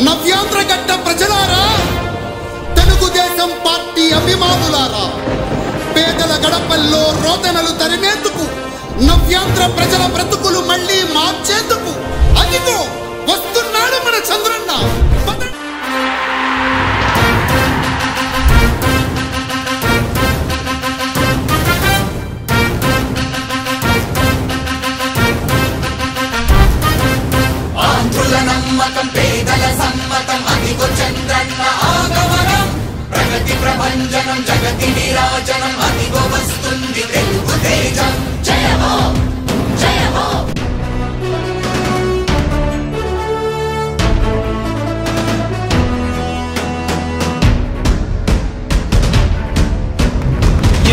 నవ్యాంధ్రగడ్డ ప్రజలారా, తెలుగుదేశం పార్టీ అభిమానులారా, పేదల గడపల్లో రోదనలు తరిమేందుకు, నవ్యాంధ్ర ప్రజల బ్రతుకులు మళ్ళీ మార్చేందుకు అదిగో వస్తున్నాడు మన చంద్రన్న. ఆంధ్రుల నమ్మకం, పేదల సమ్మతం, అదిగో చంద్రన్న ఆగమనం. ప్రగతి ప్రభంజనం, జగతి నిరాజనం, అదిగో వస్తుంది తెలుగు తేజం. జయమో జయమో.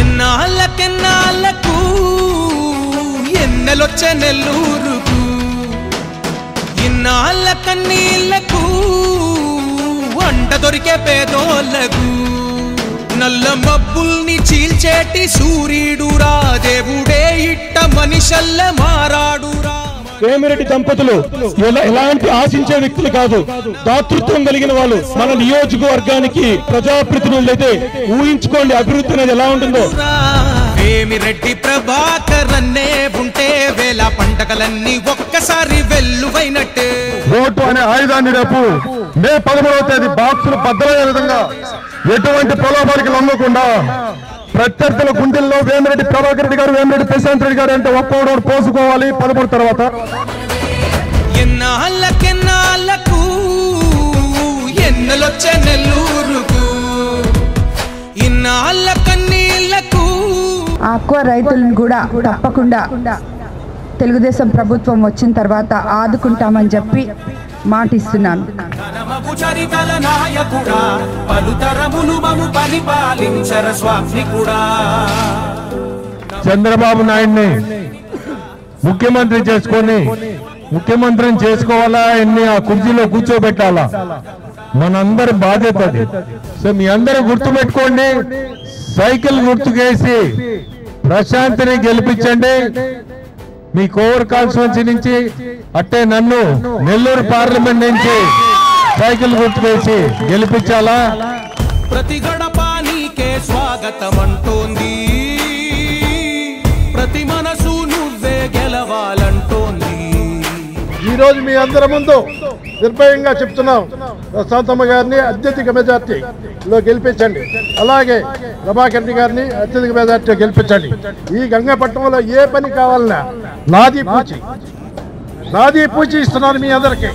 ఎన్నాళ్ళకెన్నాళ్ళకు ఎన్నెలొచ్చే నెల్లూరుకు, ఇన్నాళ్ళ కన్నీళ్లకు వంట దొరికే పేదోళ్లకు, నల్ల మబ్బుల్ని చీల్చేటి సూర్యుడురా, దేవుడే ఇట్ట మనిషల్ల మారాడురా. వేమిరెడ్డి దంపతులు ఎలాంటి ఆశించే వ్యక్తులు కాదు, దాతృత్వం కలిగిన వాళ్ళు. మన నియోజకవర్గానికి ప్రజాప్రతినిధులు అయితే ఊహించుకోండి అభివృద్ధి అనేది ఎలా ఉంటుందో. వేమిరెడ్డి ప్రభాకర్ అన్నే ఉంటే వేల పంటగలన్నీ ఒక్కసారి వెల్లువైనట్టే. ఓటు అనే ఆయుధాన్ని రేపు మే 11వ తేదీ బాక్సులు బద్దలయ్యే విధంగా ఎటువంటి ప్రలోభానికి లొంగకుండా ప్రత్యర్థుల గుండెల్లో వేమిరెడ్డి ప్రభాకర్ రెడ్డి గారు, వేమిరెడ్డి ప్రశాంత్ రెడ్డి గారు అంటే ఒక్కొక్కడు పోసుకోవాలి 13 తర్వాత. ఎన్నాళ్ళకెన్నాళ్ళకు ఎన్నెలొచ్చే నెల్లూరుకు, ఇన్నాళ్ళ కన్నీళ్లకు. ఆక్వా రైతులను కూడా తప్పకుండా తెలుగుదేశం ప్రభుత్వం వచ్చిన తర్వాత ఆదుకుంటామని చెప్పి మాటిస్తున్నాను. చంద్రబాబు నాయుడిని ముఖ్యమంత్రి చేసుకొని ముఖ్యమంత్రిని చేసుకోవాలా, ఆ కుర్చీలో కూర్చోబెట్టాలా, మనందరి బాధ్యత అది. సో మీ అందరూ గుర్తుపెట్టుకోండి, సైకిల్ గుర్తుకేసి ప్రశాంత్ని గెలిపించండి. మీ కోవర్ కాన్స్టిట్యున్సీ నుంచి అట్టే నన్ను నెల్లూరు పార్లమెంట్ నుంచి సైకిల్ గుర్తుకేసి గెలిపించాలా. ప్రతి గడప నీకే స్వాగతం అంటోంది, ప్రతి మనసు నువ్వే గెలవాలంటోంది. ఈ రోజు మీ అందరి ముందు నిర్భయంగా చెప్తున్నాం, ప్రశాంతమ్మ గారిని అత్యధిక మెజార్టీలో గెలిపించండి. అలాగే ప్రభాకర్ రెడ్డి గారిని అత్యధిక మెజార్టీలో గెలిపించండి. ఈ గంగపట్నంలో ఏ పని కావాలన్నా నాది పూచి ఇస్తున్నాను మీ అందరికీ.